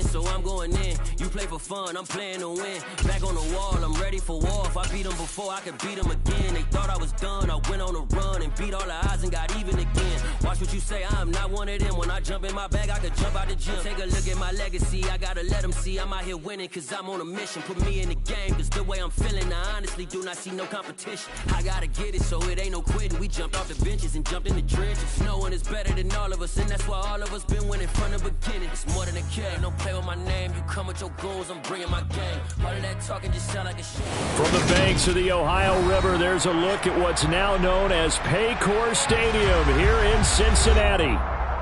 so I'm going in. You play for fun, I'm playing to win. Back on the wall, I'm ready for war. If I beat them before, I could beat them again. They thought I was done, I went on a run and beat all the odds and got even again. Watch what you say, I'm not one of them. When I jump in my bag, I could jump out the gym. Take a look at my legacy, I gotta let them see I'm out here winning, cause I'm on a mission. Put me in the game, cause the way I'm feeling, I honestly do not see no competition. I gotta get it, so it ain't no quitting. We jumped off the benches and jumped in the trenches. No one is better than all of us, and that's why all of us been winning from the beginning. It's more than a game, don't play with my name. You come with your goals, I'm bringing my game. All of that talking just sound like a shit. From the banks of the Ohio River, there's a look at what's now known as Paycor Stadium here in Cincinnati.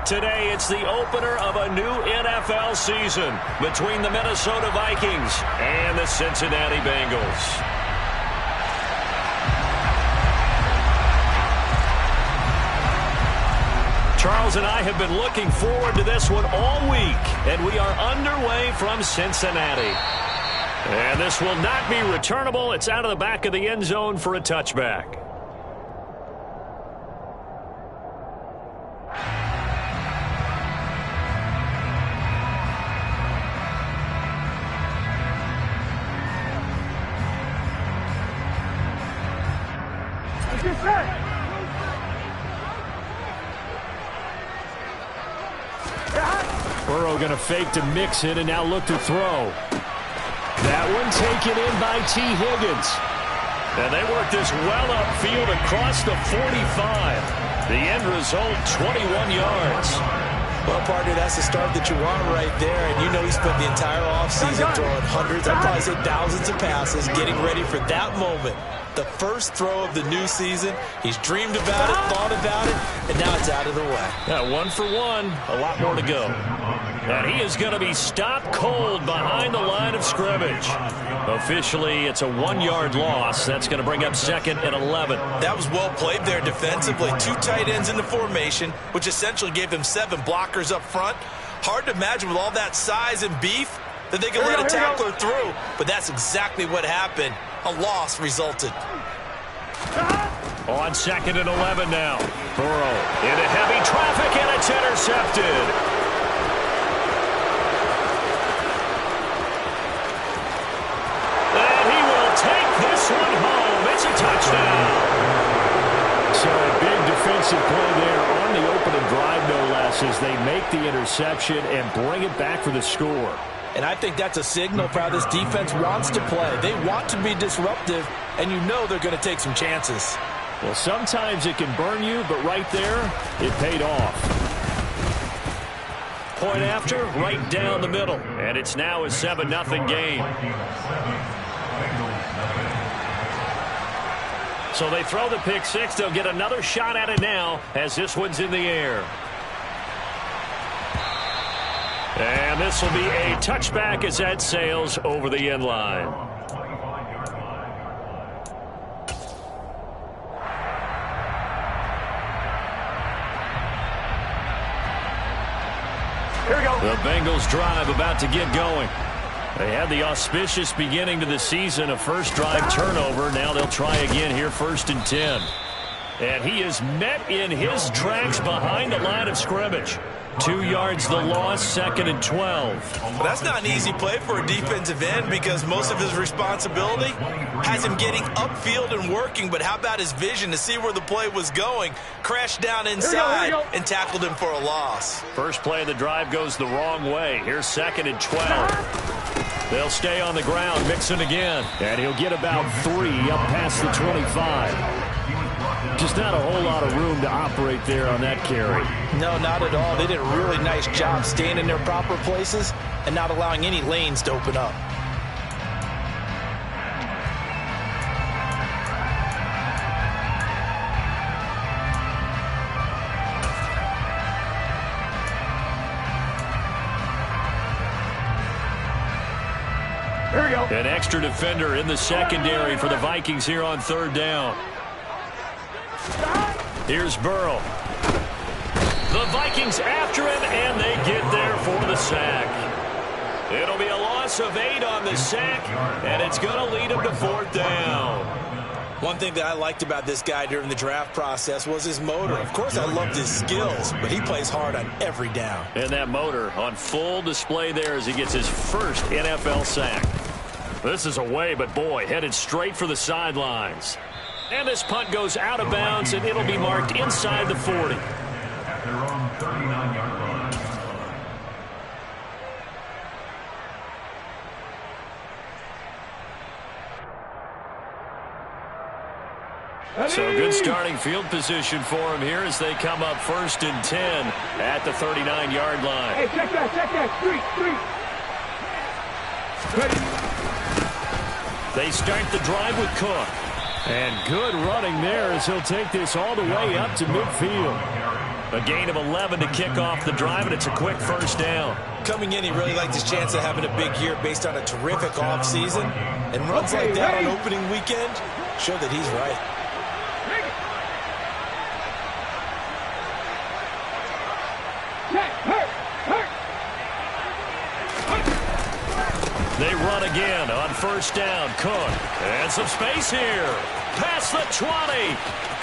Today, it's the opener of a new NFL season between the Minnesota Vikings and the Cincinnati Bengals. Charles and I have been looking forward to this one all week, and we are underway from Cincinnati. And this will not be returnable. It's out of the back of the end zone for a touchback. Burrow going to fake to mix it and now look to throw. That one taken in by T. Higgins. And they work this well upfield across the 45. The end result, 21 yards. Well, partner, that's the start that you want right there. And you know he spent the entire offseason throwing hundreds, I'd probably say thousands of passes, getting ready for that moment. The first throw of the new season. He's dreamed about it, thought about it, and now it's out of the way. Yeah, 1 for 1. A lot more to go. And he is going to be stopped cold behind the line of scrimmage. Officially, it's a 1-yard loss. That's going to bring up second and 11. That was well played there defensively. 2 tight ends in the formation, which essentially gave them 7 blockers up front. Hard to imagine with all that size and beef that they could let a tackler through, but that's exactly what happened. A loss resulted. On second and 11 now. Burrow into heavy traffic, and it's intercepted. And he will take this one home. It's a touchdown. So a big defensive play there on the opening drive, no less, as they make the interception and bring it back for the score. And I think that's a signal for how this defense wants to play. They want to be disruptive, and you know they're going to take some chances. Well, sometimes it can burn you, but right there, it paid off. Point after, right down the middle. And it's now a 7-0 game. So they throw the pick six. They'll get another shot at it now as this one's in the air. And this will be a touchback as that sails over the end line. Here we go. The Bengals drive about to get going. They had the auspicious beginning to the season, a first drive turnover. Now they'll try again here, 1st and 10. And he is met in his tracks behind the line of scrimmage. 2 yards the loss, 2nd and 12. Well, that's not an easy play for a defensive end because most of his responsibility has him getting upfield and working. But how about his vision to see where the play was going? Crashed down inside and tackled him for a loss. First play of the drive goes the wrong way. Here's 2nd and 12. They'll stay on the ground, Mixon again. And he'll get about 3 up past the 25. Just not a whole lot of room to operate there on that carry. No, not at all. They did a really nice job staying in their proper places and not allowing any lanes to open up. Here we go. An extra defender in the secondary for the Vikings here on 3rd down. Here's Burrow. The Vikings after him, and they get there for the sack. It'll be a loss of 8 on the sack, and it's going to lead them to 4th down. One thing that I liked about this guy during the draft process was his motor. Of course, I loved his skills, but he plays hard on every down. And that motor on full display there as he gets his first NFL sack. This is away, but boy, headed straight for the sidelines. And this punt goes out of bounds, and it'll be marked inside the 40. At their own 39-yard line. So good starting field position for him here as they come up 1st and 10 at the 39-yard line. Hey, check that. Street. They start the drive with Cook. And good running there as he'll take this all the way up to midfield. A gain of 11 to kick off the drive, and it's a quick first down. Coming in, he really liked his chance of having a big year based on a terrific offseason. And runs like that on opening weekend show that he's right. They run again on 1st down. Cook. And some space here. Past the 20.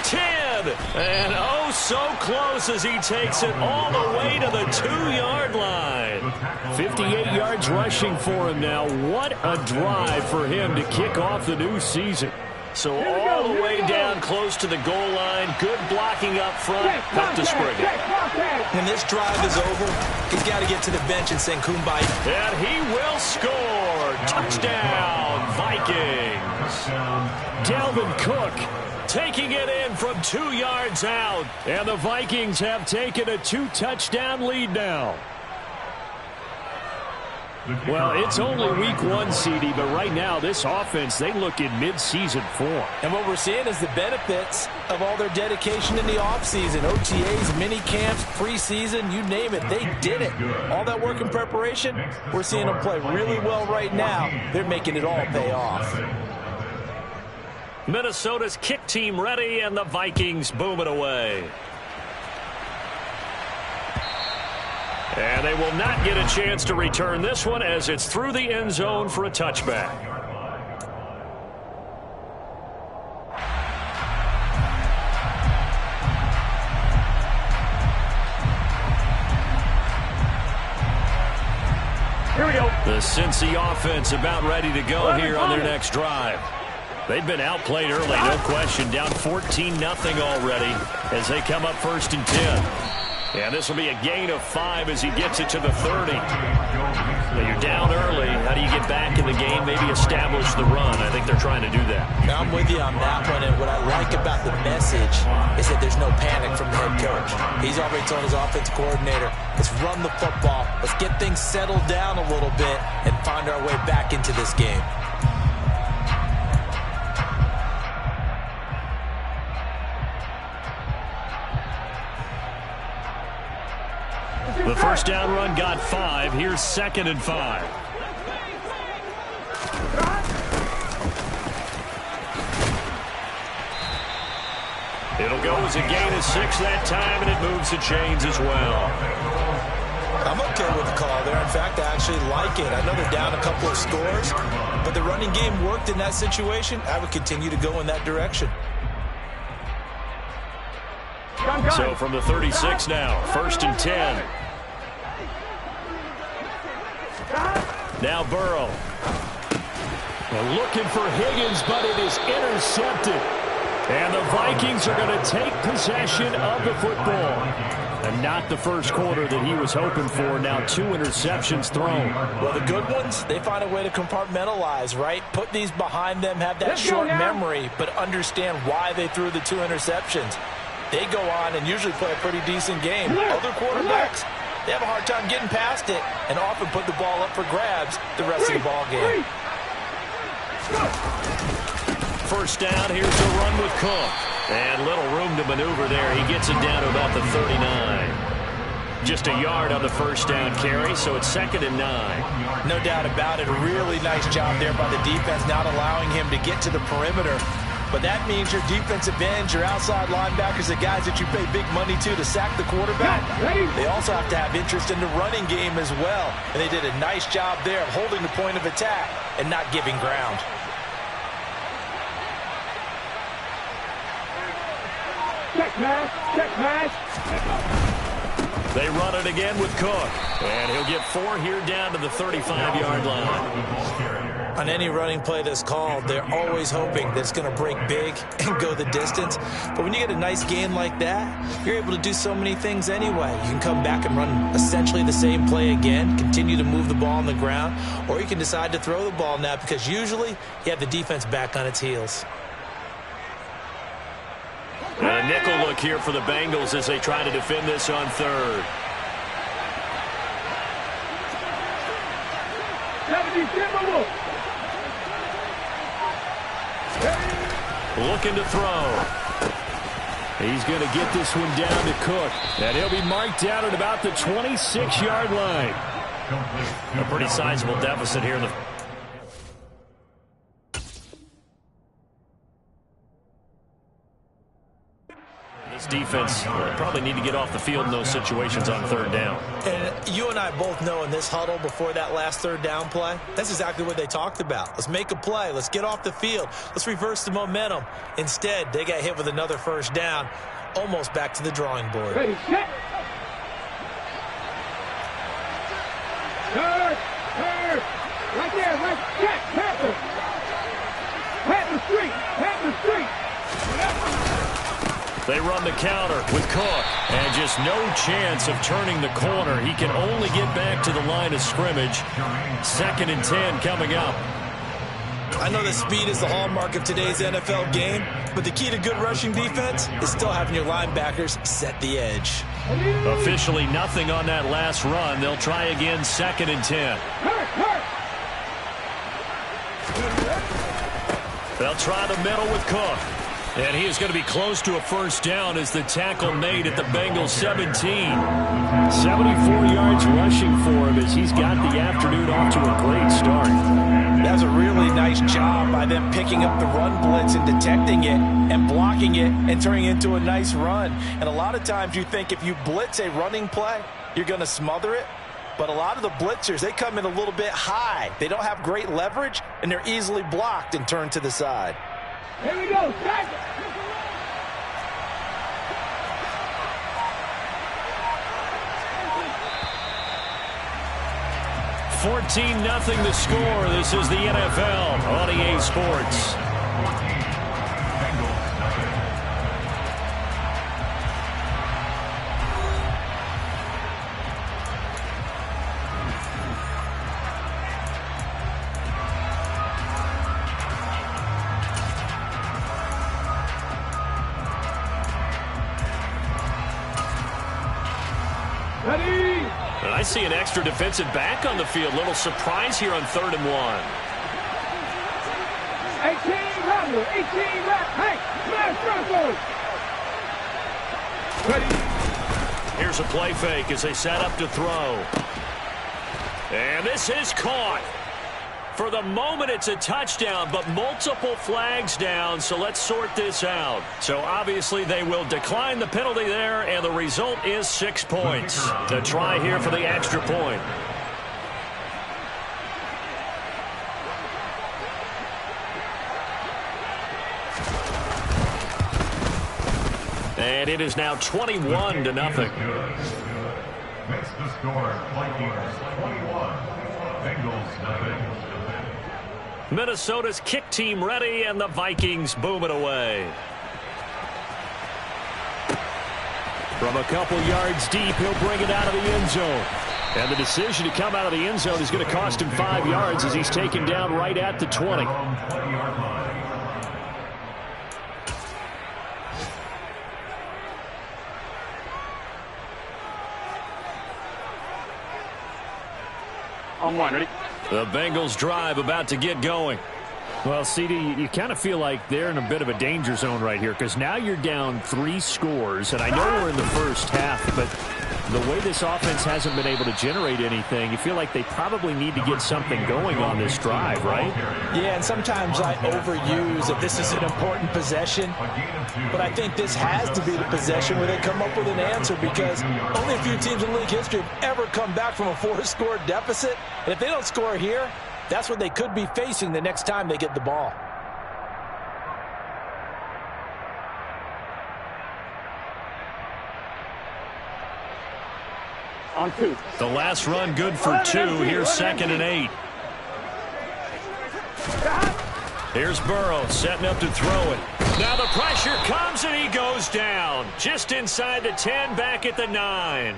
10. And oh, so close as he takes it all the way to the 2-yard line. 58 yards rushing for him now. What a drive for him to kick off the new season. So all the way down close to the goal line. Good blocking up front. Help to spring it. When this drive is over, he's got to get to the bench and sing Kumbaya. And he will score. Touchdown, Vikings. Dalvin Cook taking it in from 2 yards out. And the Vikings have taken a 2-touchdown lead now. Well, it's only week 1, CD, but right now this offense, they look in mid-season form. And what we're seeing is the benefits of all their dedication in the offseason. OTAs, mini camps, preseason, you name it, they did it. All that work in preparation, we're seeing them play really well right now. They're making it all pay off. Minnesota's kick team ready, and the Vikings boom it away. And they will not get a chance to return this one as it's through the end zone for a touchback. Here we go. The Cincy offense about ready to go here on their next drive. They've been outplayed early, no question. Down 14-0 already as they come up 1st and 10. And this will be a gain of 5 as he gets it to the 30. Now you're down early. How do you get back in the game? Maybe establish the run. I think they're trying to do that. Now I'm with you on that one, and what I like about the message is that there's no panic from the head coach. He's already told his offensive coordinator, let's run the football, let's get things settled down a little bit, and find our way back into this game. The first down run got 5. Here's 2nd and 5. It'll go as a gain of 6 that time, and it moves the chains as well. I'm okay with the call there. In fact, I actually like it. I know they're down a couple of scores, but the running game worked in that situation. I would continue to go in that direction. So from the 36 now, 1st and 10. Now Burrow. Well, looking for Higgins, but it is intercepted. And the Vikings are going to take possession of the football. And not the first quarter that he was hoping for. Now 2 interceptions thrown. Well, the good ones, they find a way to compartmentalize, right? Put these behind them, have that short memory, but understand why they threw the 2 interceptions. They go on and usually play a pretty decent game. Other quarterbacks, they have a hard time getting past it and often put the ball up for grabs the rest of the ball game. First down, here's the run with Cook. And little room to maneuver there. He gets it down to about the 39. Just a yard on the first down carry, so it's 2nd and 9. No doubt about it. A really nice job there by the defense, not allowing him to get to the perimeter. But that means your defensive ends, your outside linebackers, the guys that you pay big money to sack the quarterback, they also have to have interest in the running game as well. And they did a nice job there of holding the point of attack and not giving ground. Check pass. Check pass. They run it again with Cook. And he'll get 4 here down to the 35-yard line. On any running play that's called, they're always hoping that it's going to break big and go the distance. But when you get a nice gain like that, you're able to do so many things anyway. You can come back and run essentially the same play again, continue to move the ball on the ground, or you can decide to throw the ball now because usually you have the defense back on its heels. And a nickel look here for the Bengals as they try to defend this on third. 70. Looking to throw. He's going to get this one down to Cook. And he'll be marked down at about the 26-yard line. A pretty sizable deficit here in the... This defense probably need to get off the field in those situations on third down. And you and I both know in this huddle before that last third down play, that's exactly what they talked about. Let's make a play. Let's get off the field. Let's reverse the momentum. Instead, they got hit with another first down, almost back to the drawing board. Ready, set. Turn. Right there, right. Check. Panther. Panther street. Panther street. They run the counter with Cook. And just no chance of turning the corner. He can only get back to the line of scrimmage. 2nd and 10 coming up. I know that speed is the hallmark of today's NFL game, but the key to good rushing defense is still having your linebackers set the edge. Officially nothing on that last run. They'll try again 2nd and 10. They'll try the middle with Cook. And he is going to be close to a first down as the tackle made at the Bengals 17. 74 yards rushing for him as he's got the afternoon off to a great start. That's a really nice job by them picking up the run blitz and detecting it and blocking it and turning it into a nice run. And a lot of times you think if you blitz a running play, you're going to smother it. But a lot of the blitzers, they come in a little bit high. They don't have great leverage, and they're easily blocked and turned to the side. Here we go. Back. 14-0 the score. This is the NFL on EA Sports. I see an extra defensive back on the field. Little surprise here on 3rd and 1. 18 Rattler, 18 Rattler. Hey, smash Rattler. Ready. Here's a play fake as they set up to throw. And this is caught. For the moment, it's a touchdown, but multiple flags down, so let's sort this out. So obviously they will decline the penalty there, and the result is 6 points. The try here for the extra point. And it is now 21-0. Next to score, Vikings 21, Bengals 0. Minnesota's kick team ready, and the Vikings boom it away. From a couple yards deep, he'll bring it out of the end zone. And the decision to come out of the end zone is going to cost him 5 yards as he's taken down right at the 20. On one, ready? The Bengals drive about to get going. Well, CD, you kind of feel like they're in a bit of a danger zone right here because now you're down 3 scores, and I know we're in the first half, but the way this offense hasn't been able to generate anything, you feel like they probably need to get something going on this drive, right? Yeah, and sometimes I overuse that this is an important possession, but I think this has to be the possession where they come up with an answer because only a few teams in league history have ever come back from a 4-score deficit, and if they don't score here, that's what they could be facing the next time they get the ball. On 2. The last run good for 2. Here's 2nd and 8. Here's Burrow setting up to throw it. Now the pressure comes and he goes down. Just inside the 10, back at the 9.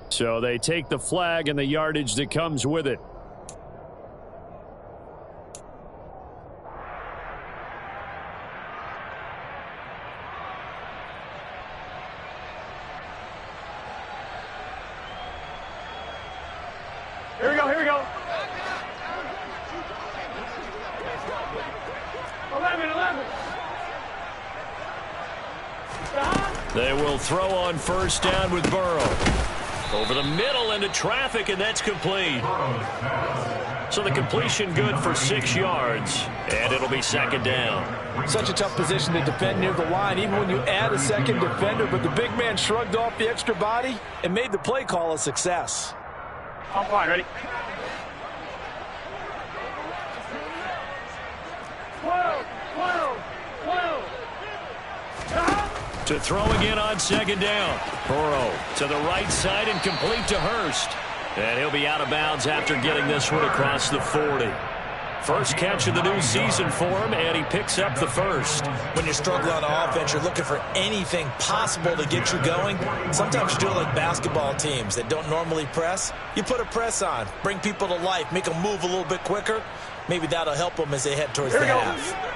So they take the flag and the yardage that comes with it. Here we go, here we go. 11. They will throw on 1st down with Burrow. Over the middle into traffic, and that's complete. So the completion good for 6 yards, and it'll be 2nd down. Such a tough position to defend near the line, even when you add a second defender, but the big man shrugged off the extra body and made the play call a success. I'm fine, ready? 12. To throw again on 2nd down. Burrow to the right side and complete to Hurst. And he'll be out of bounds after getting this one across the 40. First catch of the new season for him, and he picks up the 1st. When you struggle on offense, you're looking for anything possible to get you going. Sometimes you do it like basketball teams that don't normally press. You put a press on, bring people to life, make them move a little bit quicker. Maybe that'll help them as they head towards the half.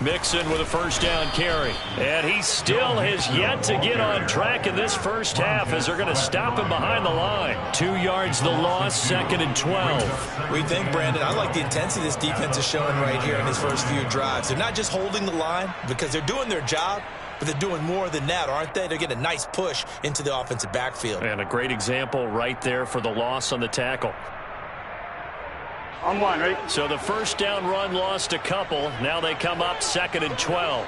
Mixon with a 1st down carry. And he still has yet to get on track in this first half as they're going to stop him behind the line. 2 yards the loss, 2nd and 12. We think, Brandon, I like the intensity this defense is showing right here in his first few drives. They're not just holding the line because they're doing their job, but they're doing more than that, aren't they? They're getting a nice push into the offensive backfield. And a great example right there for the loss on the tackle. On 1, ready? So the 1st down run lost a couple. Now they come up 2nd and 12.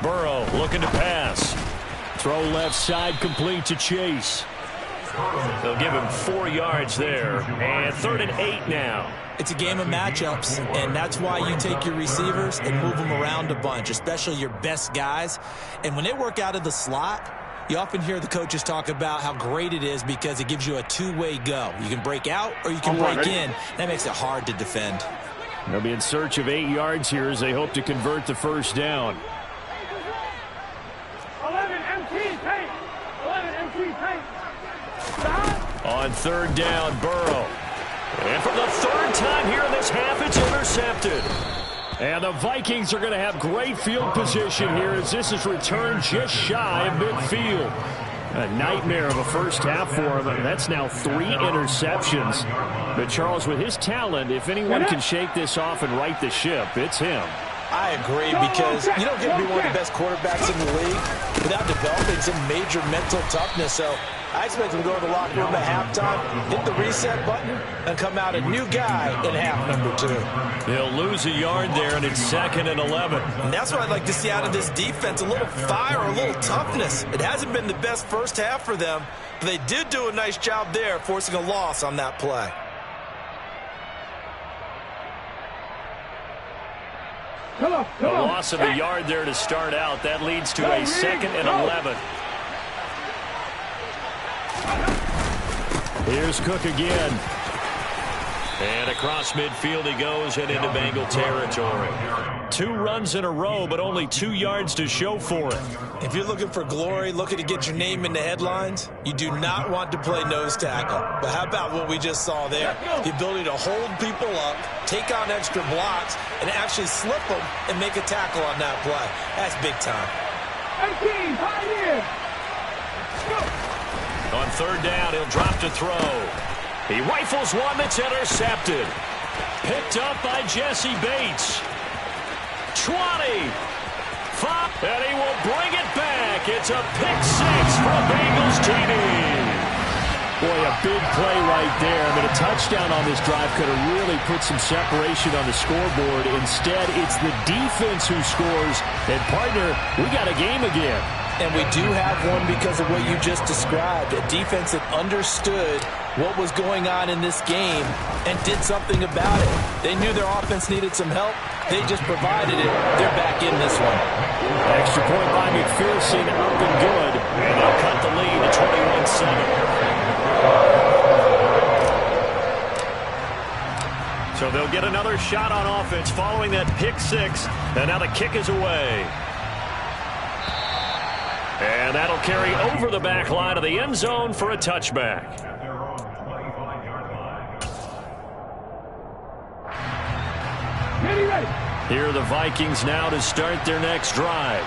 Burrow looking to pass. Throw left side complete to Chase. They'll give him 4 yards there. And 3rd and 8 now. It's a game of matchups, and that's why you take your receivers and move them around a bunch, especially your best guys. And when they work out of the slot, you often hear the coaches talk about how great it is because it gives you a two-way go. You can break out or you can break in. That makes it hard to defend. They'll be in search of 8 yards here as they hope to convert the 1st down. 11 MT tank. 11 MT tank. On 3rd down, Burrow. And for the 3rd time here in this half, it's intercepted. And the Vikings are going to have great field position here as this is returned just shy of midfield. A nightmare of a first half for him. That's now 3 interceptions. But Charles, with his talent, if anyone can shake this off and right the ship, it's him. I agree, because you don't get to be one of the best quarterbacks in the league without developing some major mental toughness. So I expect him to go to the locker room at halftime, hit the reset button, and come out a new guy in half number 2. He'll lose a yard there, and it's 2nd and 11. And that's what I'd like to see out of this defense, a little fire, a little toughness. It hasn't been the best first half for them, but they did do a nice job there, forcing a loss on that play. A loss of a yard there to start out. That leads to a 2nd and 11. Here's Cook again. And across midfield he goes and into Bengal territory. 2 runs in a row, but only 2 yards to show for it. If you're looking for glory, looking to get your name in the headlines, you do not want to play nose tackle. But how about what we just saw there? The ability to hold people up, take on extra blocks, and actually slip them and make a tackle on that play. That's big time. 18, high in. On 3rd down, he'll drop to throw. He rifles one that's intercepted. Picked up by Jesse Bates. 20. 5. And he will bring it back. It's a pick 6 for a Bengals TD. Boy, a big play right there. I mean, a touchdown on this drive could have really put some separation on the scoreboard. Instead, it's the defense who scores. And, partner, we got a game again. And we do have one because of what you just described, a defense that understood what was going on in this game and did something about it. They knew their offense needed some help. They just provided it. They're back in this one. Extra point by McPherson, up and good. And they'll cut the lead to 21-7. So they'll get another shot on offense following that pick six. And now the kick is away. And that'll carry over the back line of the end zone for a touchback. Here are the Vikings now to start their next drive.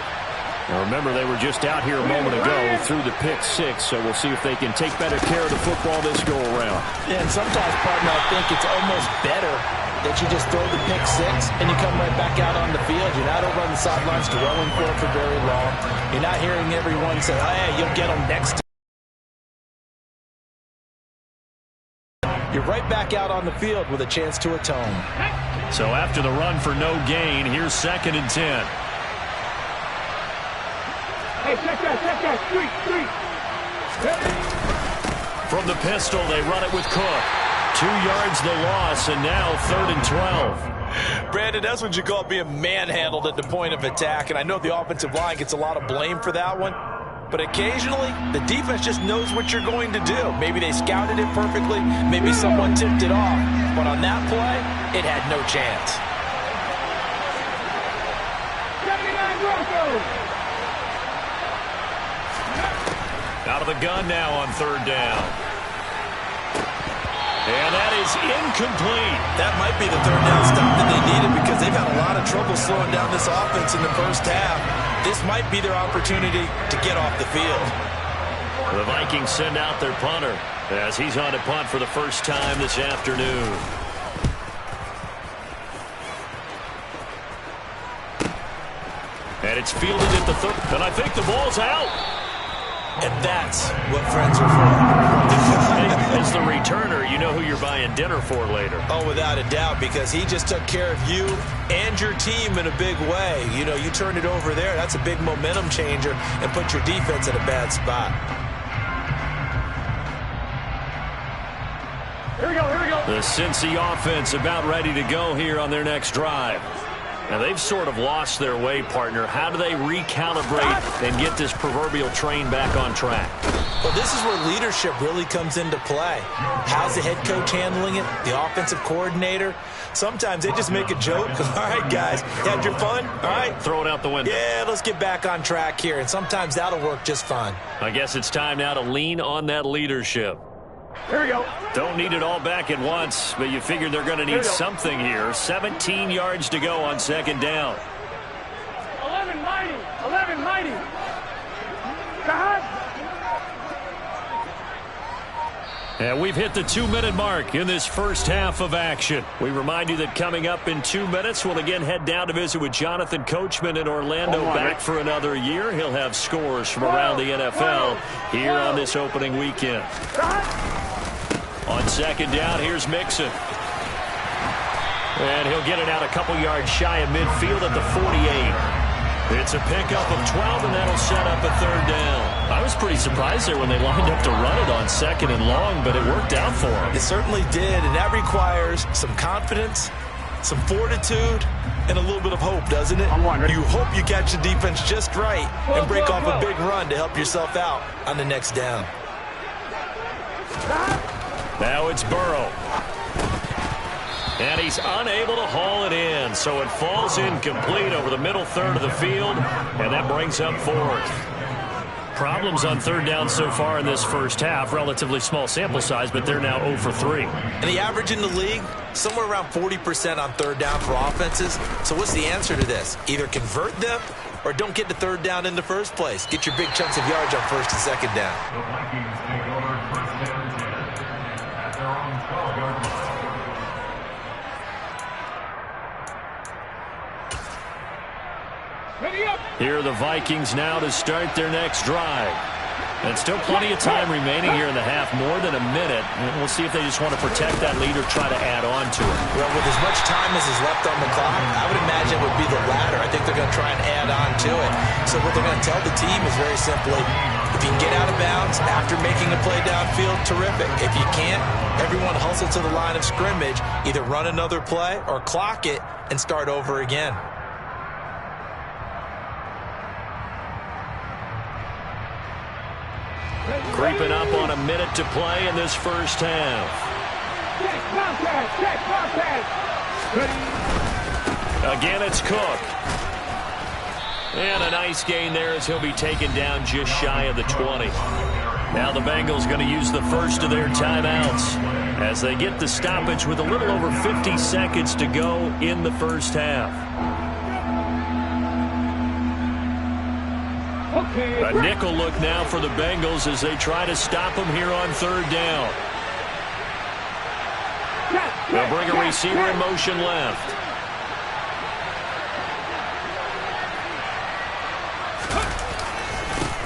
Now remember, they were just out here a moment ago through the pick six, so we'll see if they can take better care of the football this go-around. Yeah, and sometimes, partner, I think it's almost better that you just throw the pick six and you come right back out on the field. You're not over on the sidelines dwelling for it for very long. You're not hearing everyone say, oh, yeah, you'll get them next time. You're right back out on the field with a chance to atone. So after the run for no gain, here's 2nd and 10. Hey, check that, street. From the pistol, they run it with Cook. 2 yards the loss, and now 3rd and 12. Brandon, that's what you call being manhandled at the point of attack, and I know the offensive line gets a lot of blame for that one, but occasionally the defense just knows what you're going to do. Maybe they scouted it perfectly, maybe someone tipped it off, but on that play, it had no chance. 79 Broncos. Out of the gun now on 3rd down. And that is incomplete. That might be the 3rd down stop that they needed because they've had a lot of trouble slowing down this offense in the first half. This might be their opportunity to get off the field. The Vikings send out their punter as he's on to punt for the first time this afternoon. And it's fielded at the 3rd. And I think the ball's out. And that's what friends are for. As the returner, you know who you're buying dinner for later. Oh, without a doubt, because he just took care of you and your team in a big way. You know, you turned it over there. That's a big momentum changer and put your defense in a bad spot. Here we go. The Cincy offense about ready to go here on their next drive. Now, they've sort of lost their way, partner. How do they recalibrate and get this proverbial train back on track? Well, this is where leadership really comes into play. How's the head coach handling it? The offensive coordinator? Sometimes they just make a joke. All right, guys, you had your fun? All right. Throw it out the window. Yeah, let's get back on track here. And sometimes that'll work just fine. I guess it's time now to lean on that leadership. Here we go. Don't need it all back at once, but you figure they're going to need something here. 17 yards to go on 2nd down. 11 mighty. And we've hit the 2-minute mark in this first half of action. We remind you that coming up in 2 minutes, we'll again head down to visit with Jonathan Coachman in Orlando, back for another year. He'll have scores from around the NFL here on this opening weekend. On 2nd down, here's Mixon. And he'll get it out a couple yards shy of midfield at the 48. It's a pickup of 12, and that'll set up a 3rd down. I was pretty surprised there when they lined up to run it on 2nd and long, but it worked out for them. It certainly did, and that requires some confidence, some fortitude, and a little bit of hope, doesn't it? You hope you catch the defense just right and break off a big run to help yourself out on the next down. Now it's Burrow. And he's unable to haul it in, so it falls incomplete over the middle 3rd of the field, and that brings up 4th. Problems on 3rd down so far in this first half. Relatively small sample size, but they're now 0 for 3. And the average in the league, somewhere around 40% on 3rd down for offenses. So what's the answer to this? Either convert them or don't get to 3rd down in the first place. Get your big chunks of yards on 1st and 2nd down. The Vikings take over 1st and 10 at their own 12-yard line. Here are the Vikings now to start their next drive. And still plenty of time remaining here in the half, more than a minute. And we'll see if they just want to protect that lead or try to add on to it. Well, with as much time as is left on the clock, I would imagine it would be the latter. I think they're going to try and add on to it. So what they're going to tell the team is very simply, if you can get out of bounds after making a play downfield, terrific. If you can't, everyone hustle to the line of scrimmage, either run another play or clock it and start over again. Creeping up on a minute to play in this first half. Again, it's Cook. And a nice gain there as he'll be taken down just shy of the 20. Now the Bengals going to use the first of their timeouts as they get the stoppage with a little over 50 seconds to go in the first half. A nickel look now for the Bengals as they try to stop him here on third down. They'll bring a receiver in motion left.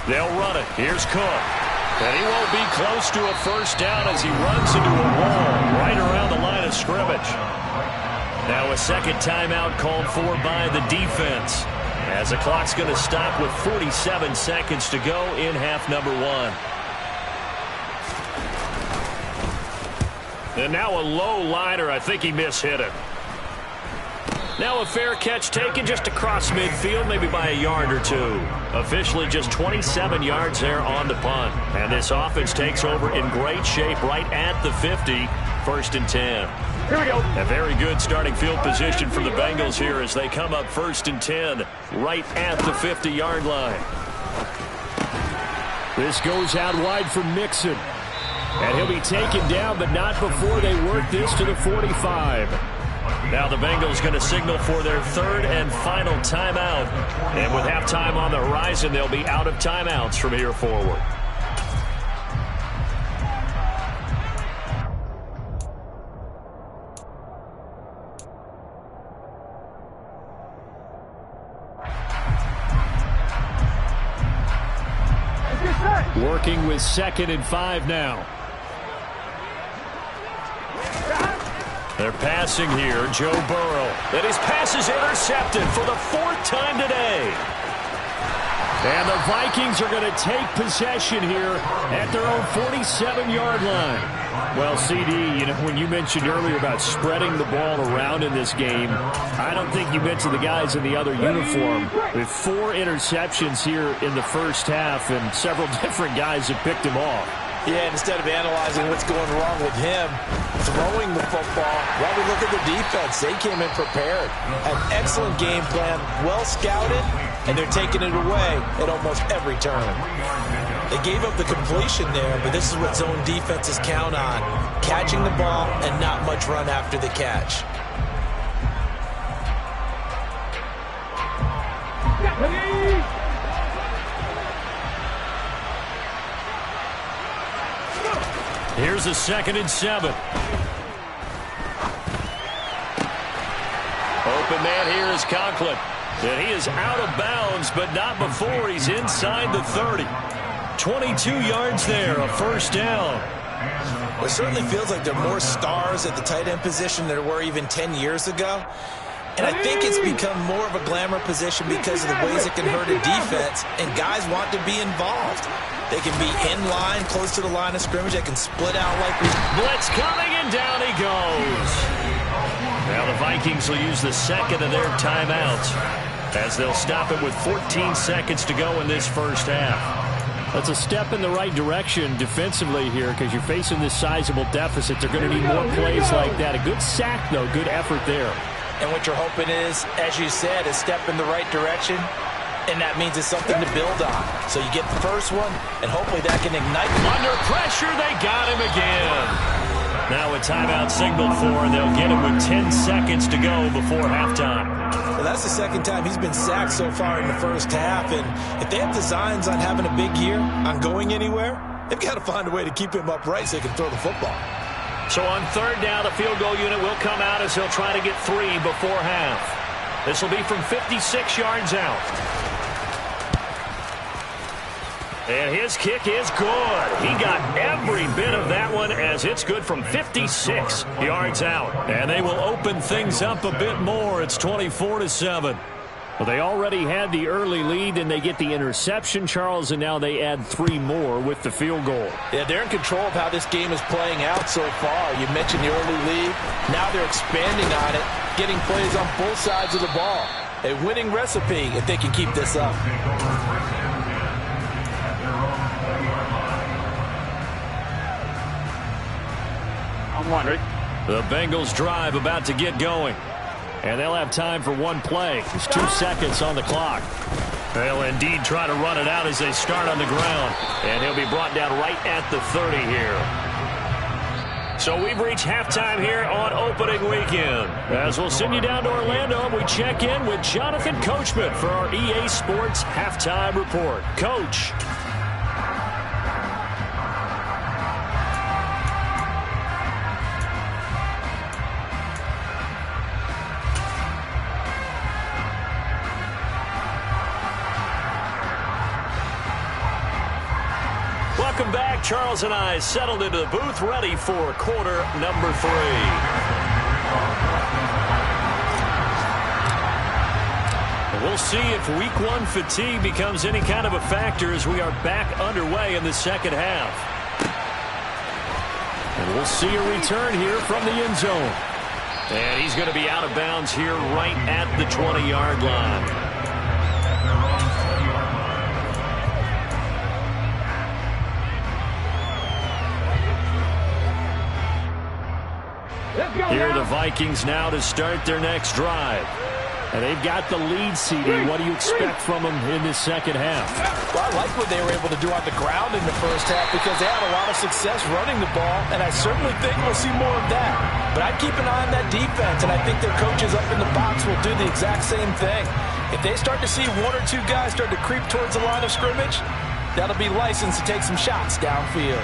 They'll run it. Here's Cook. And he won't be close to a first down as he runs into a wall right around the line of scrimmage. Now a second timeout called for by the defense, as the clock's going to stop with 47 seconds to go in half number one. And now a low liner. I think he mishit it. Now a fair catch taken just across midfield, maybe by a yard or two. Officially just 27 yards there on the punt. And this offense takes over in great shape right at the 50, first and 10. Here we go. A very good starting field position for the Bengals here as they come up first and 10 right at the 50-yard line. This goes out wide for Mixon. And he'll be taken down, but not before they work this to the 45. Now the Bengals going to signal for their third and final timeout. And with halftime on the horizon, they'll be out of timeouts from here forward. Working with 2nd and 5 now. They're passing here, Joe Burrow. And his pass is intercepted for the 4th time today. And the Vikings are going to take possession here at their own 47-yard line. Well, CD, you know, when you mentioned earlier about spreading the ball around in this game, I don't think you mentioned the guys in the other uniform. With 4 interceptions here in the first half, and several different guys have picked him off. Yeah, and instead of analyzing what's going wrong with him throwing the football, well, we look at the defense. They came in prepared. An excellent game plan, well scouted, and they're taking it away at almost every turn. They gave up the completion there, but this is what zone defenses count on. Catching the ball and not much run after the catch. Here's a 2nd and 7. Open man here is Conklin. And he is out of bounds, but not before he's inside the 30. 22 yards there, a first down. It certainly feels like there are more stars at the tight end position than there were even 10 years ago. And I think it's become more of a glamour position because of the ways it can hurt a defense, and guys want to be involved. They can be in line, close to the line of scrimmage. They can split out like we... Blitz coming, and down he goes. Now the Vikings will use the 2nd of their timeouts as they'll stop it with 14 seconds to go in this first half. That's a step in the right direction defensively here because you're facing this sizable deficit. They're going to need more plays like that. A good sack, though. Good effort there. And what you're hoping is, as you said, a step in the right direction, and that means it's something to build on. So you get the first one, and hopefully that can ignite. Under pressure, they got him again. Now a timeout signal for, and they'll get him with 10 seconds to go before halftime. Well, that's the 2nd time he's been sacked so far in the first half, and if they have designs on having a big year, on going anywhere, they've got to find a way to keep him upright so they can throw the football. So on third down, the field goal unit will come out as he'll try to get 3 before half. This will be from 56 yards out. And his kick is good. He got every bit of that one as it's good from 56 yards out. And they will open things up a bit more. It's 24-7. Well, they already had the early lead, and they get the interception, Charles, and now they add 3 more with the field goal. Yeah, they're in control of how this game is playing out so far. You mentioned the early lead. Now they're expanding on it, getting plays on both sides of the ball. A winning recipe if they can keep this up. I'm wondering. The Bengals drive about to get going. And they'll have time for one play. There's 2 seconds on the clock. They'll indeed try to run it out as they start on the ground. And he'll be brought down right at the 30 here. So we've reached halftime here on opening weekend. As we'll send you down to Orlando, we check in with Jonathan Coachman for our EA Sports Halftime Report. Coach. Welcome back. Charles and I settled into the booth, ready for quarter number 3. We'll see if week 1 fatigue becomes any kind of a factor as we are back underway in the second half. And we'll see a return here from the end zone. And he's going to be out of bounds here right at the 20-yard line. Here are the Vikings now to start their next drive. And they've got the lead, CD. What do you expect from them in this second half? Well, I like what they were able to do on the ground in the first half because they had a lot of success running the ball, and I certainly think we'll see more of that. But I'd keep an eye on that defense, and I think their coaches up in the box will do the exact same thing. If they start to see 1 or 2 guys start to creep towards the line of scrimmage, that'll be licensed to take some shots downfield.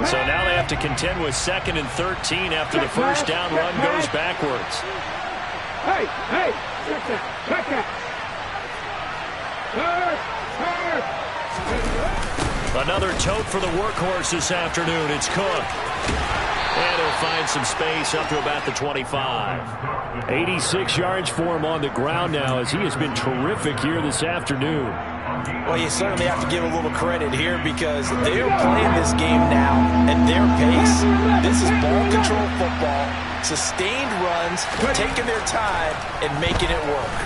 So now they have to contend with 2nd and 13 after the first down run goes backwards. Hey, check that. Another tote for the workhorse this afternoon. It's Cook. And he'll find some space up to about the 25. 86 yards for him on the ground now as he has been terrific here this afternoon. Well, you certainly have to give a little credit here because they are playing this game now at their pace. This is ball control football, sustained runs, taking their time, and making it work.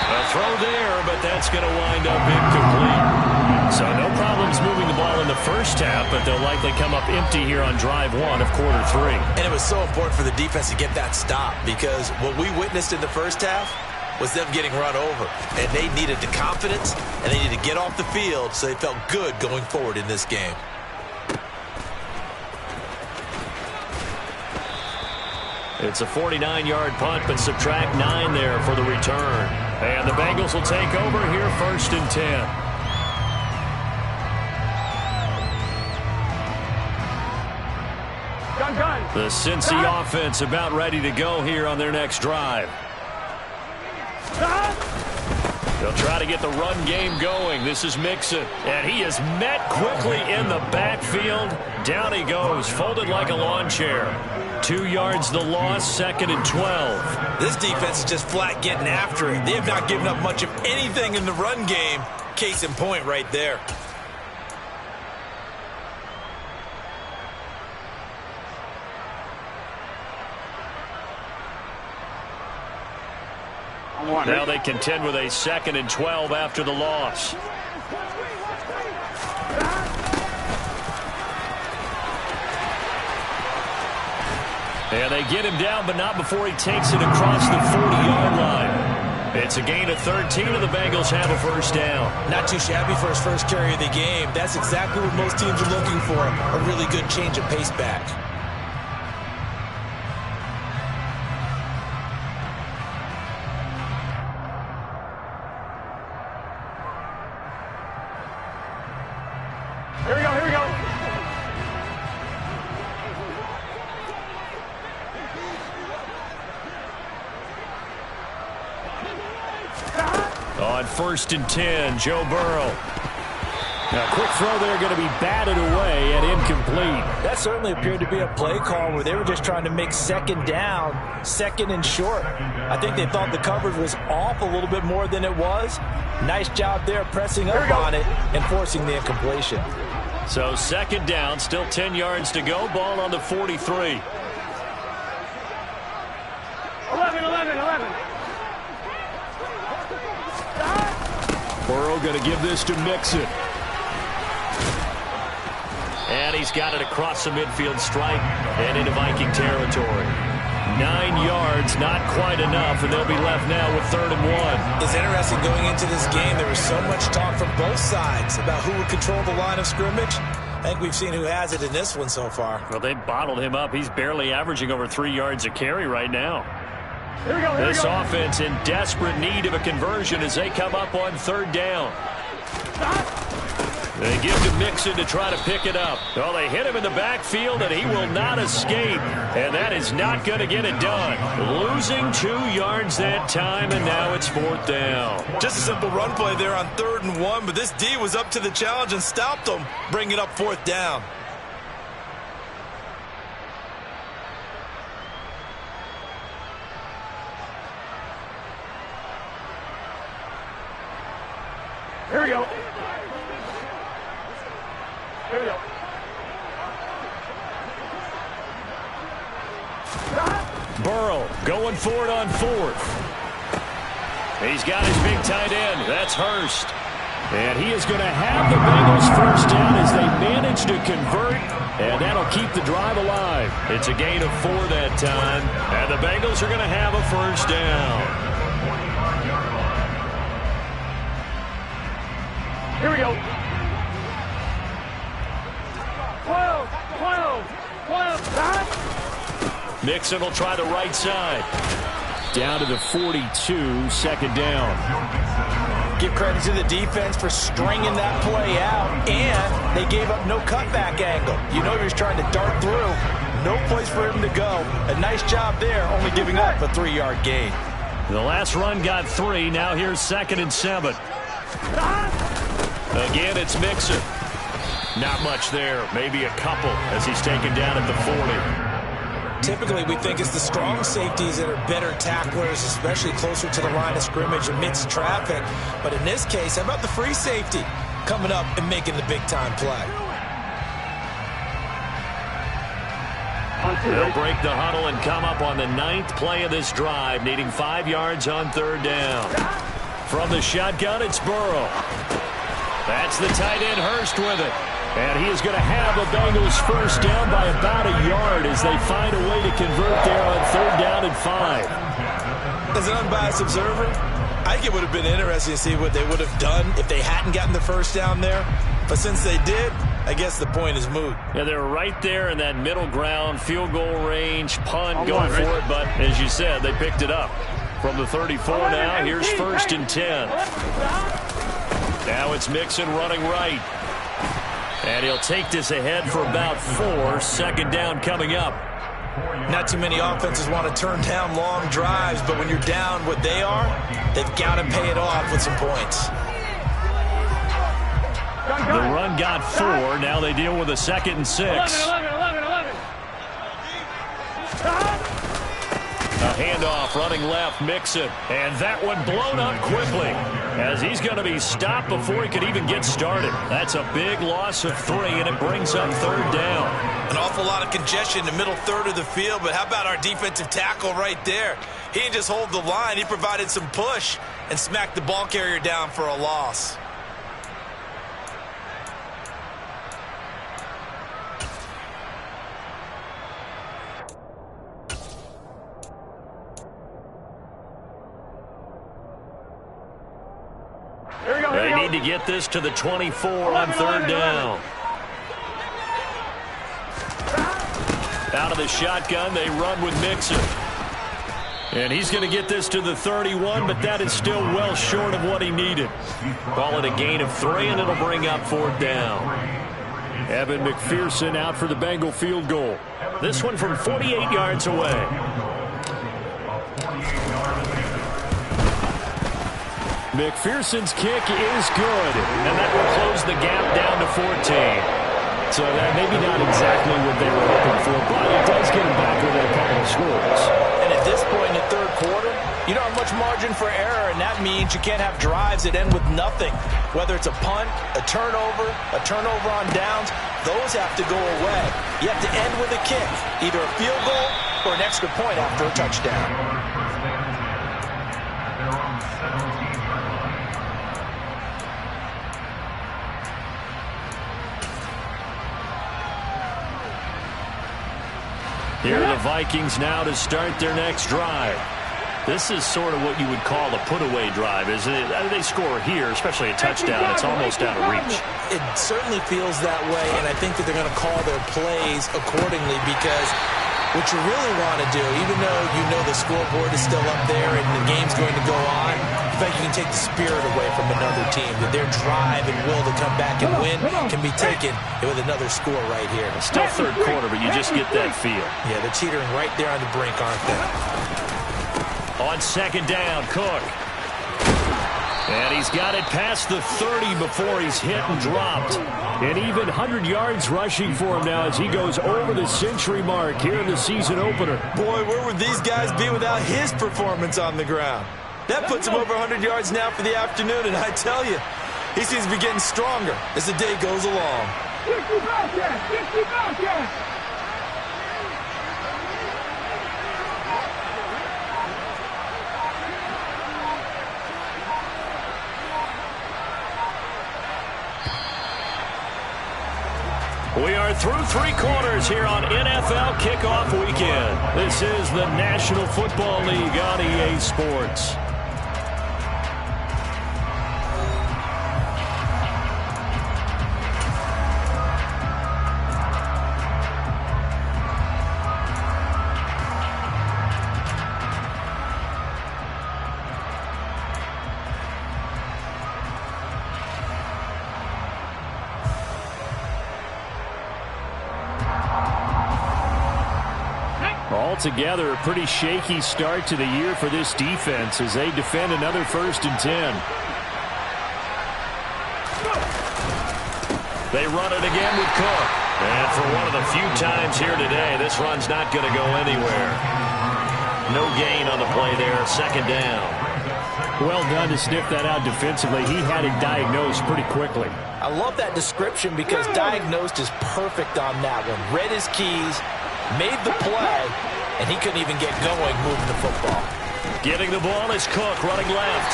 A throw there, but that's going to wind up incomplete. So no problems moving the ball in the first half, but they'll likely come up empty here on drive 1 of quarter 3. And it was so important for the defense to get that stop because what we witnessed in the first half was them getting run over. And they needed the confidence, and they needed to get off the field so they felt good going forward in this game. It's a 49-yard punt, but subtract 9 there for the return. And the Bengals will take over here 1st and 10. The Cincy offense about ready to go here on their next drive. They'll try to get the run game going. This is Mixon. And he is met quickly in the backfield. Down he goes, folded like a lawn chair. 2 yards the loss, 2nd and 12. This defense is just flat getting after it. They have not given up much of anything in the run game. Case in point right there. Now they contend with a 2nd and 12 after the loss. And they get him down, but not before he takes it across the 40-yard line. It's a gain of 13, and the Bengals have a first down. Not too shabby for his first carry of the game. That's exactly what most teams are looking for, a really good change of pace back. Here we go. On 1st and 10, Joe Burrow. A quick throw there going to be batted away and incomplete. That certainly appeared to be a play call where they were just trying to make second down, second and short. I think they thought the coverage was off a little bit more than it was. Nice job there pressing up on it and forcing the incompletion. So second down, still 10 yards to go. Ball on the 43. 11. Burrow going to give this to Mixon. And he's got it across the midfield stripe and into Viking territory. 9 yards, not quite enough, and they'll be left now with 3rd and 1. It's interesting going into this game. There was so much talk from both sides about who would control the line of scrimmage. I think we've seen who has it in this one so far. Well, they bottled him up. He's barely averaging over 3 yards a carry right now. This offense in desperate need of a conversion as they come up on 3rd down. They give to Mixon to try to pick it up. Well, they hit him in the backfield, and he will not escape. And that is not going to get it done. Losing 2 yards that time, and now it's 4th down. Just a simple run play there on 3rd and 1, but this D was up to the challenge and stopped them, bringing up 4th down. Here we go. Burrow going for it on 4th. He's got his big tight end. That's Hurst. And he is going to have the Bengals 1st down as they manage to convert, and that'll keep the drive alive. It's a gain of 4 that time, and the Bengals are going to have a 1st down. Here we go. 12. Mixon will try the right side. Down to the 42, 2nd down. Give credit to the defense for stringing that play out, and they gave up no cutback angle. You know he was trying to dart through. No place for him to go. A nice job there, only giving up a 3-yard gain. The last run got 3. Now here's 2nd and 7. Again, it's Mixon. Not much there. Maybe a couple as he's taken down at the 40. Typically, we think it's the strong safeties that are better tacklers, especially closer to the line of scrimmage amidst traffic. But in this case, how about the free safety coming up and making the big-time play? They'll break the huddle and come up on the 9th play of this drive, needing 5 yards on 3rd down. From the shotgun, it's Burrow. That's the tight end, Hurst, with it. And he is going to have the Bengals 1st down by about a yard as they find a way to convert there on 3rd down and 5. As an unbiased observer, I think it would have been interesting to see what they would have done if they hadn't gotten the 1st down there. But since they did, I guess the point is moot. Yeah, they're right there in that middle ground, field goal range, punt, going for it. But as you said, they picked it up. From the 34 now, here's 1st and 10. Now it's Mixon running right. And he'll take this ahead for about 4. 2nd down coming up. Not too many offenses want to turn down long drives, but when you're down what they are, they've got to pay it off with some points. The run got 4. Now they deal with a 2nd and 6. 11. A handoff running left, Mixon. And that one blown up quickly as he's going to be stopped before he could even get started. That's a big loss of 3, and it brings up 3rd down. An awful lot of congestion in the middle third of the field, but how about our defensive tackle right there? He didn't just hold the line. He provided some push and smacked the ball carrier down for a loss. They need to get this to the 24 on 3rd down. Out of the shotgun, they run with Mixon. And he's going to get this to the 31, but that is still well short of what he needed. Call it a gain of 3, and it'll bring up 4th down. Evan McPherson out for the Bengal field goal. This one from 48 yards away. McPherson's kick is good, and that will close the gap down to 14. So that maybe not exactly what they were hoping for, but it does get them back within a couple of scores. And at this point in the third quarter, you don't have much margin for error, and that means you can't have drives that end with nothing. Whether it's a punt, a turnover on downs, those have to go away. You have to end with a kick, either a field goal or an extra point after a touchdown. Here are the Vikings now to start their next drive. This is sort of what you would call a put-away drive, isn't it? They score here, especially a touchdown. It's almost out of reach. It certainly feels that way, and I think that they're going to call their plays accordingly, because what you really want to do, even though you know the scoreboard is still up there and the game's going to go on, in fact, you can take the spirit away from another team, that their drive and will to come back and win can be taken with another score right here. Still third quarter, but you just get that feel. Yeah, they're teetering right there on the brink, aren't they? On second down, Cook. And he's got it past the 30 before he's hit and dropped. And even 100 yards rushing for him now as he goes over the century mark here in the season opener. Boy, where would these guys be without his performance on the ground? That puts him over 100 yards now for the afternoon, and I tell you, he seems to be getting stronger as the day goes along. 60 Bobcats! 60 Bobcats! We are through three quarters here on NFL Kickoff Weekend. This is the National Football League on EA Sports. Altogether, a pretty shaky start to the year for this defense as they defend another 1st and 10. They run it again with Cook. And for one of the few times here today, this run's not going to go anywhere. No gain on the play there, 2nd down. Well done to sniff that out defensively. He had it diagnosed pretty quickly. I love that description because diagnosed is perfect on that one. Read his keys, made the play, and he couldn't even get going moving the football. Getting the ball is Cook running left.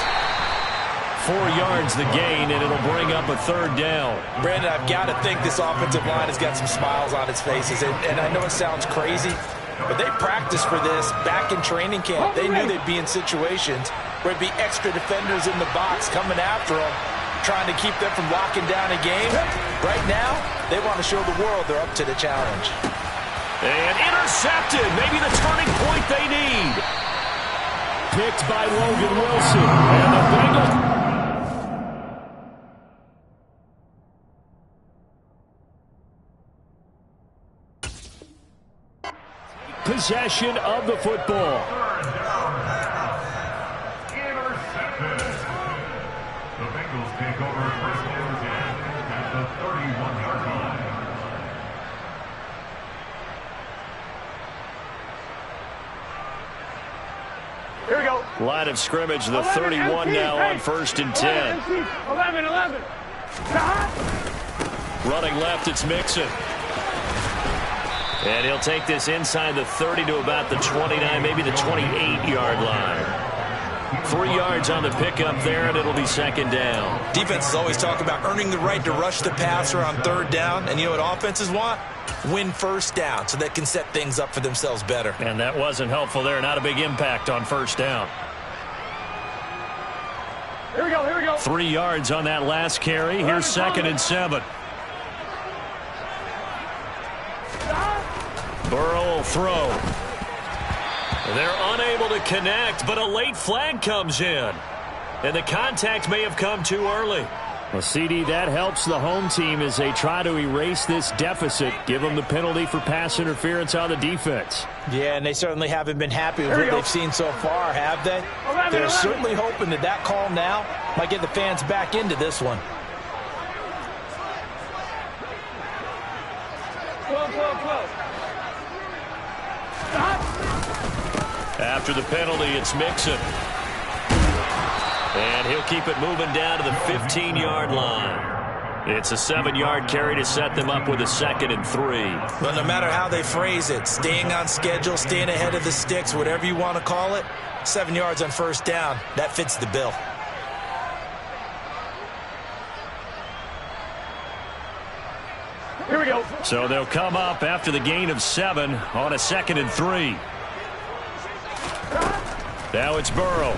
4 yards the gain, and it'll bring up a 3rd down. Brandon, I've got to think this offensive line has got some smiles on its faces. And I know it sounds crazy, but they practiced for this back in training camp. They knew they'd be in situations where it'd be extra defenders in the box coming after them, trying to keep them from locking down a game. Right now, they want to show the world they're up to the challenge. And intercepted. Maybe the turning point they need. Picked by Logan Wilson. And the Bengals. Possession of the football. Intercepted. The Bengals take over 1st and 10 at the 31-yard line. Here we go. Line of scrimmage, the 31 now on 1st and 10. 11. Running left, it's Mixon. And he'll take this inside the 30 to about the 29, maybe the 28-yard line. 3 yards on the pickup there, and it'll be 2nd down. Defenses always talk about earning the right to rush the passer on 3rd down. And you know what offenses want? Win 1st down so they can set things up for themselves better. And that wasn't helpful there. Not a big impact on 1st down. Here we go. 3 yards on that last carry. Here's 2nd and 7. Burrow will throw. They're unable to connect, but a late flag comes in. And the contact may have come too early. Well, CD, that helps the home team as they try to erase this deficit, give them the penalty for pass interference on the defense. Yeah, and they certainly haven't been happy with what they've seen so far, have they? They're certainly hoping that that call now might get the fans back into this one. After the penalty, it's Mixon. And he'll keep it moving down to the 15-yard line. It's a 7-yard carry to set them up with a 2nd and 3. But no matter how they phrase it, staying on schedule, staying ahead of the sticks, whatever you want to call it, 7 yards on first down, that fits the bill. Here we go. So they'll come up after the gain of 7 on a 2nd and 3. Now it's Burrow.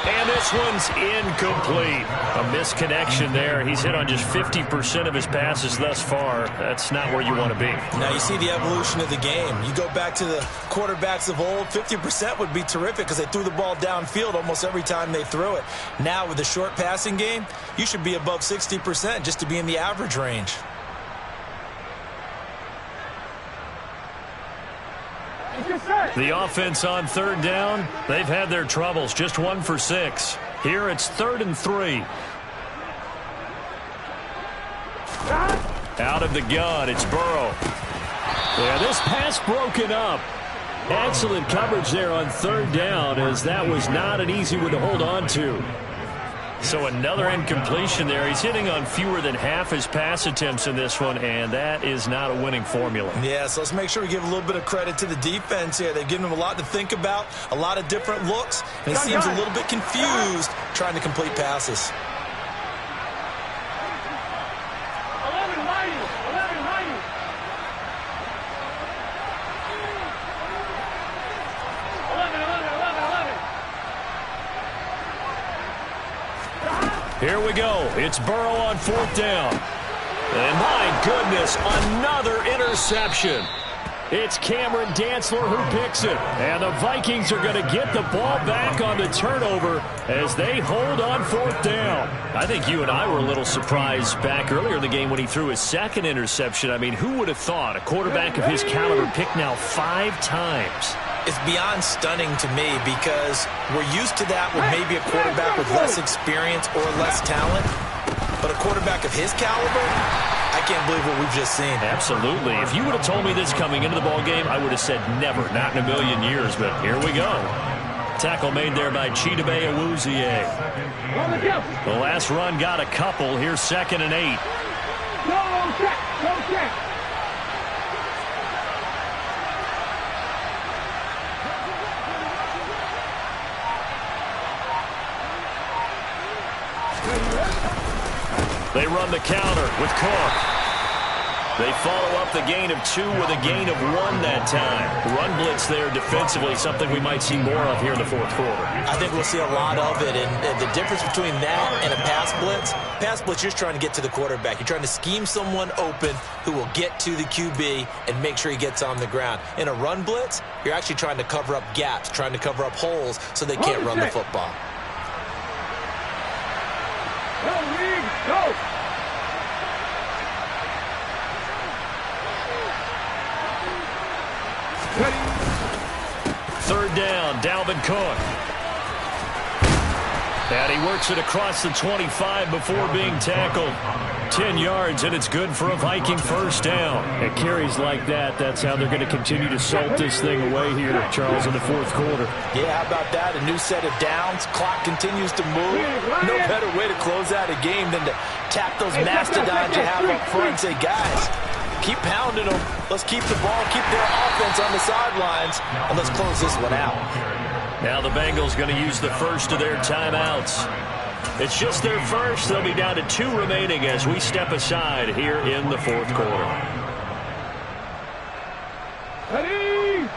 And this one's incomplete. A misconnection there. He's hit on just 50% of his passes thus far. That's not where you want to be. Now you see the evolution of the game. You go back to the quarterbacks of old, 50% would be terrific because they threw the ball downfield almost every time they threw it. Now with the short passing game, you should be above 60% just to be in the average range. The offense on 3rd down, they've had their troubles. Just 1 for 6. Here it's 3rd and 3. Out of the gun, it's Burrow. Yeah, this pass broken up. Excellent coverage there on 3rd down, as that was not an easy one to hold on to. So another incompletion there. He's hitting on fewer than half his pass attempts in this one, and that is not a winning formula. Yeah, so let's make sure we give a little bit of credit to the defense here. They've given him a lot to think about, a lot of different looks, and he seems a little bit confused trying to complete passes. 11. Here we go. It's Burrow on 4th down. And my goodness, another interception. It's Cameron Dantzler who picks it. And the Vikings are going to get the ball back on the turnover as they hold on 4th down. I think you and I were a little surprised back earlier in the game when he threw his 2nd interception. I mean, who would have thought a quarterback of his caliber picked now 5 times? It's beyond stunning to me because we're used to that with maybe a quarterback with less experience or less talent. But a quarterback of his caliber, I can't believe what we've just seen. Absolutely. If you would have told me this coming into the ball game, I would have said never, not in a million years. But here we go. Tackle made there by Chidobe Awuzie. The last run got a couple. Here's 2nd and 8. Go check, go check. They run the counter with Cook. They follow up the gain of 2 with a gain of 1 that time. Run blitz there defensively, something we might see more of here in the 4th quarter. I think we'll see a lot of it, and the difference between that and a pass blitz, you're just trying to get to the quarterback. You're trying to scheme someone open who will get to the QB and make sure he gets on the ground. In a run blitz, you're actually trying to cover up gaps, trying to cover up holes so they can't run the football. Go, Reed, go! Third down, Dalvin Cook. And he works it across the 25 before being tackled. 10 yards, and it's good for a Viking first down. It carries like that. That's how they're going to continue to salt this thing away here, Charles, in the 4th quarter. Yeah, how about that? A new set of downs. Clock continues to move. No better way to close out a game than to tap those mastodons you have up front and say, guys, keep pounding them. Let's keep the ball, keep their offense on the sidelines, and let's close this one out. Now the Bengals going to use the first of their timeouts. It's just their first. They'll be down to 2 remaining as we step aside here in the 4th quarter. Ready?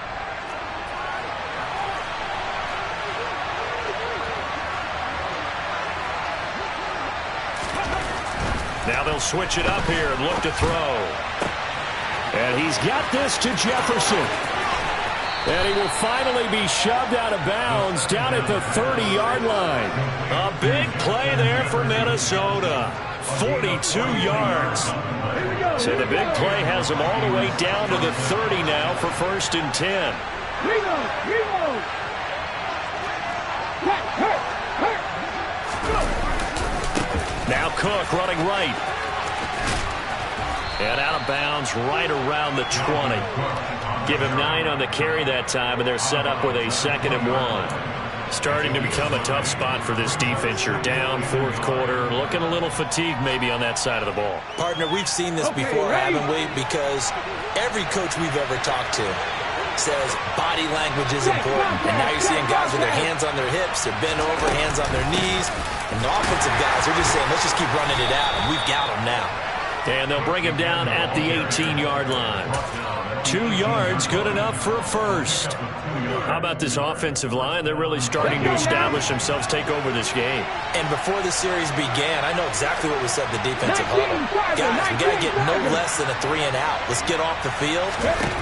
Now they'll switch it up here and look to throw. And he's got this to Jefferson. And he will finally be shoved out of bounds down at the 30-yard line. A big play there for Minnesota. 42 yards. So the big play has them all the way down to the 30 now for 1st and 10. Now Cook running right. And out of bounds right around the 20. Give him 9 on the carry that time, and they're set up with a 2nd and 1. Starting to become a tough spot for this defense. You're down 4th quarter, looking a little fatigued maybe on that side of the ball. Partner, we've seen this before, haven't we? Because every coach we've ever talked to says body language is important. And now you're seeing guys with their hands on their hips, they're bent over, hands on their knees. And the offensive guys are just saying, let's just keep running it out, and we've got them now. And they'll bring him down at the 18-yard line. 2 yards, good enough for a first. How about this offensive line? They're really starting to establish themselves, take over this game. And before the series began, I know exactly what we said in the defensive huddle. Guys, we got to get no less than a 3 and out. Let's get off the field.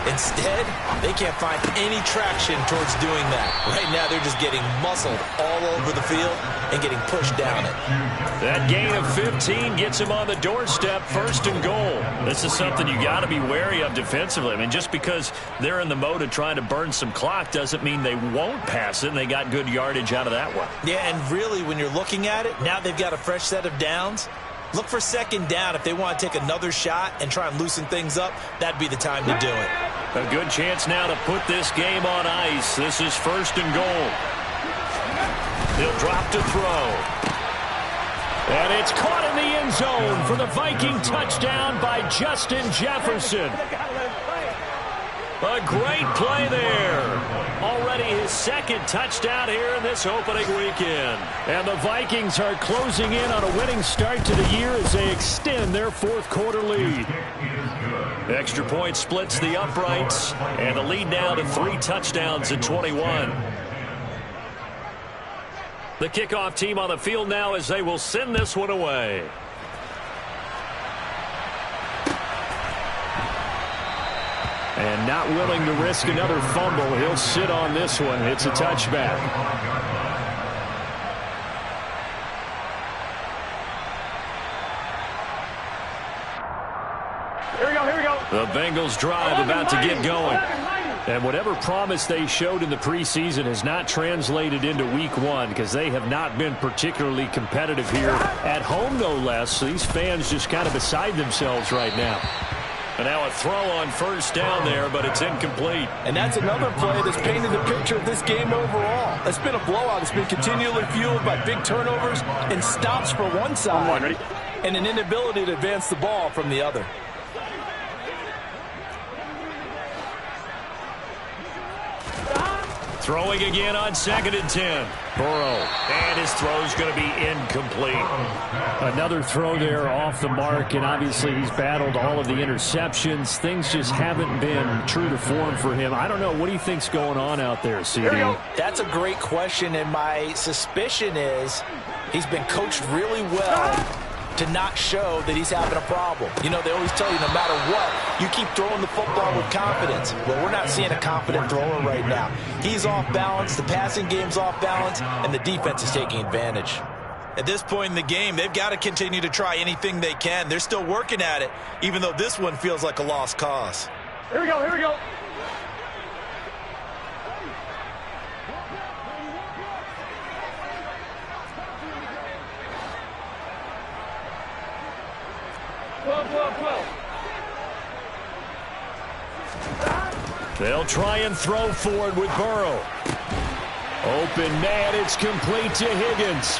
Instead, they can't find any traction towards doing that. Right now, they're just getting muscled all over the field and getting pushed down it. That gain of 15 gets him on the doorstep, 1st and goal. This is something you got to be wary of defensively. I mean, just because they're in the mode of trying to burn some clock doesn't mean they won't pass it, and they got good yardage out of that one. Yeah, and really, when you're looking at it, now they've got a fresh set of downs. Look for 2nd down. If they want to take another shot and try and loosen things up, that'd be the time to do it. A good chance now to put this game on ice. This is 1st and goal. He'll drop to throw. And it's caught in the end zone for the Viking touchdown by Justin Jefferson. A great play there. Already his 2nd touchdown here in this opening weekend. And the Vikings are closing in on a winning start to the year as they extend their 4th quarter lead. Extra point splits the uprights, and the lead now to 3 touchdowns in 21. The kickoff team on the field now as they will send this one away. And not willing to risk another fumble, he'll sit on this one. It's a touchback. Here we go. The Bengals drive about to get going. And whatever promise they showed in the preseason has not translated into week 1 because they have not been particularly competitive here at home, no less. So these fans just kind of beside themselves right now. And now a throw on 1st down there, but it's incomplete. And that's another play that's painted the picture of this game overall. It's been a blowout. It's been continually fueled by big turnovers and stops for one side and an inability to advance the ball from the other. Throwing again on 2nd and 10. Burrow. And his throw's going to be incomplete. Another throw there off the mark, and obviously he's battled all of the interceptions. Things just haven't been true to form for him. I don't know. What do you think's going on out there, CD? That's a great question, and my suspicion is he's been coached really well to not show that he's having a problem. You know, they always tell you no matter what, you keep throwing the football with confidence. Well, we're not seeing a confident thrower right now. He's off balance, the passing game's off balance, and the defense is taking advantage. At this point in the game, they've got to continue to try anything they can. They're still working at it, even though this one feels like a lost cause. Here we go. 12. They'll try and throw forward with Burrow. Open man, it's complete to Higgins.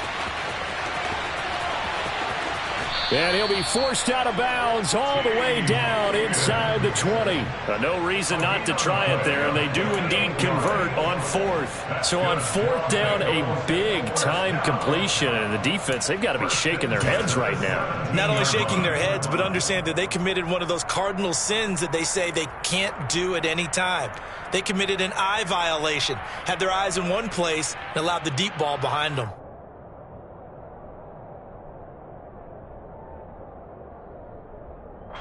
And he'll be forced out of bounds all the way down inside the 20. No reason not to try it there, and they do indeed convert on 4th. So on 4th down, a big-time completion, and the defense, they've got to be shaking their heads right now. Not only shaking their heads, but understand that they committed one of those cardinal sins that they say they can't do at any time. They committed an eye violation, had their eyes in one place, and allowed the deep ball behind them.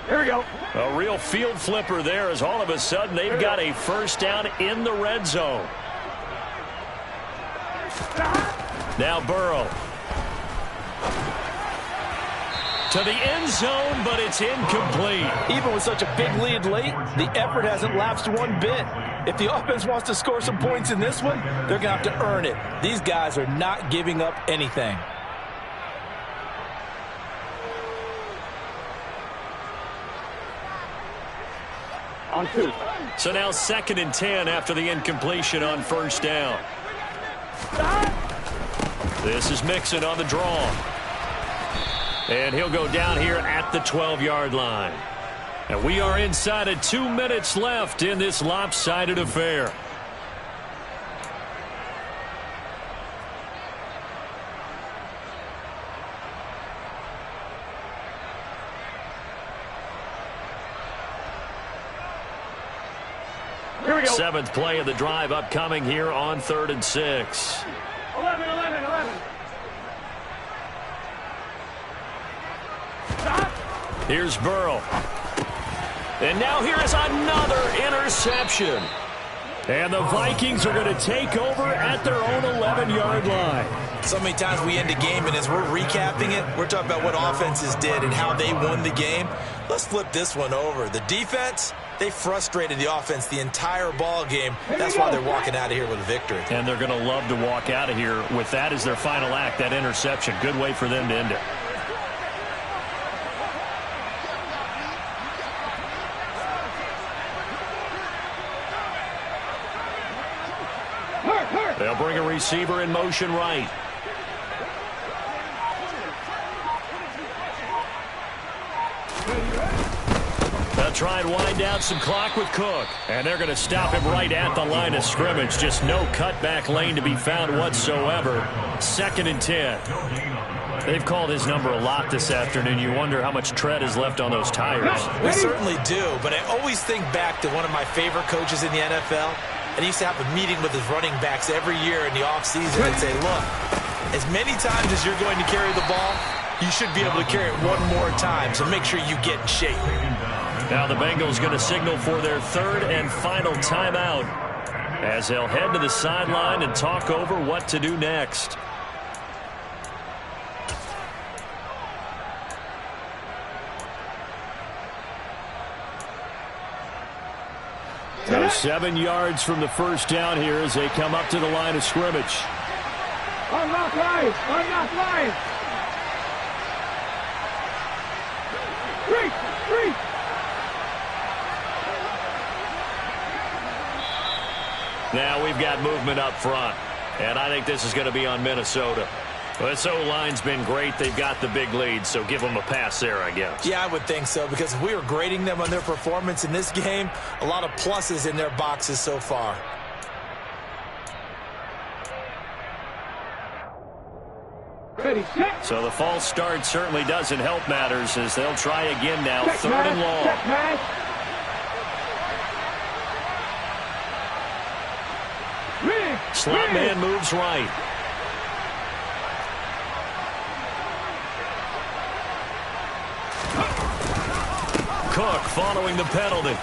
Here we go. A real field flipper there as all of a sudden they've got a first down in the red zone. Now Burrow. To the end zone, but it's incomplete. Even with such a big lead late, the effort hasn't lapsed one bit. If the offense wants to score some points in this one, they're going to have to earn it. These guys are not giving up anything. On 2. So now 2nd and 10 after the incompletion on first down. This is Mixon on the draw. And he'll go down here at the 12-yard line. And we are inside of 2 minutes left in this lopsided affair. Here we go. 7th play of the drive upcoming here on 3rd and 6. 11. Here's Burrow. And now here is another interception. And the Vikings are going to take over at their own 11-yard line. So many times we end a game, and as we're recapping it, we're talking about what offenses did and how they won the game. Let's flip this one over. The defense, they frustrated the offense the entire ball game. That's why they're walking out of here with a victory. And they're going to love to walk out of here with that as their final act, that interception. Good way for them to end it. They'll bring a receiver in motion right. They'll try and wind down some clock with Cook. And they're going to stop him right at the line of scrimmage. Just no cutback lane to be found whatsoever. 2nd and 10. They've called his number a lot this afternoon. You wonder how much tread is left on those tires. We certainly do, but I always think back to one of my favorite coaches in the NFL. And he used to have a meeting with his running backs every year in the offseason and say, look, as many times as you're going to carry the ball, you should be able to carry it one more time, so make sure you get in shape. Now the Bengals going to signal for their 3rd and final timeout as they'll head to the sideline and talk over what to do next. So 7 yards from the first down here as they come up to the line of scrimmage. Unlock line. Unlock line. 3. Now we've got movement up front, and I think this is going to be on Minnesota. Well, this O-line's been great. They've got the big lead, so give them a pass there, I guess. Yeah, I would think so, because if we were grading them on their performance in this game, a lot of pluses in their boxes so far. Ready, set. So the false start certainly doesn't help matters as they'll try again now, Check 3rd pass, and long. check pass. Slot man moves right. Cook following the penalty.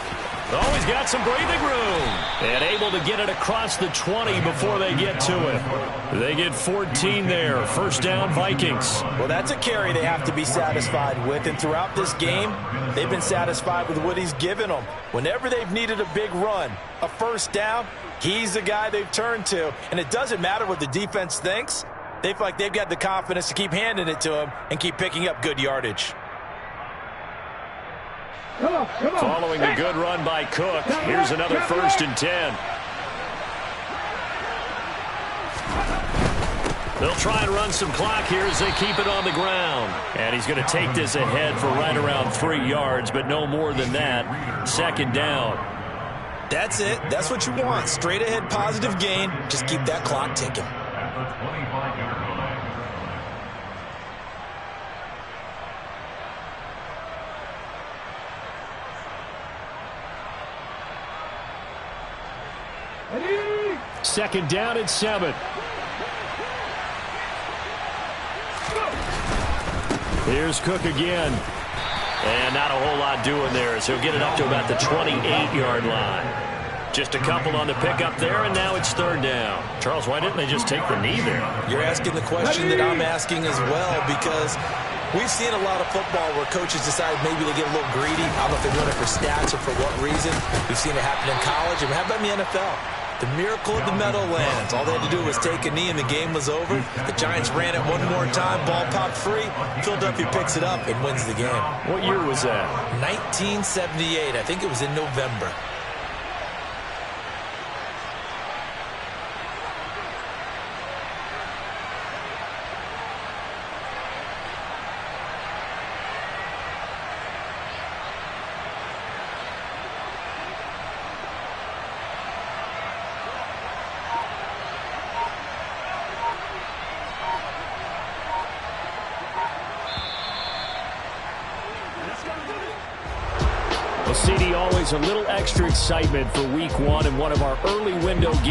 Oh, he's got some breathing room. And able to get it across the 20 before they get to it. They get 14 there. First down, Vikings. Well, that's a carry they have to be satisfied with. And throughout this game, they've been satisfied with what he's given them. Whenever they've needed a big run, a first down, he's the guy they've turned to. And it doesn't matter what the defense thinks. They feel like they've got the confidence to keep handing it to him and keep picking up good yardage. Come on. Following a good run by Cook, here's another 1st and 10. They'll try and run some clock here as they keep it on the ground. And he's going to take this ahead for right around 3 yards, but no more than that. 2nd down. That's it. That's what you want. Straight ahead positive gain. Just keep that clock ticking. At the 25-yard line. Ready. 2nd down at 7. Here's Cook again. And not a whole lot doing there, so he'll get it up to about the 28-yard line. Just a couple on the pickup there, and now it's third down. Charles, why didn't they just take the knee there? You're asking the question that I'm asking as well, because we've seen a lot of football where coaches decide maybe they get a little greedy. I don't know if they're doing it for stats or for what reason. We've seen it happen in college, and how about in the NFL? The miracle of the Meadowlands. All they had to do was take a knee, and the game was over. The Giants ran it one more time. Ball popped free. Philadelphia picks it up and wins the game. What year was that? 1978. I think it was in November. Well, CD, always a little extra excitement for week one and one of our early window games.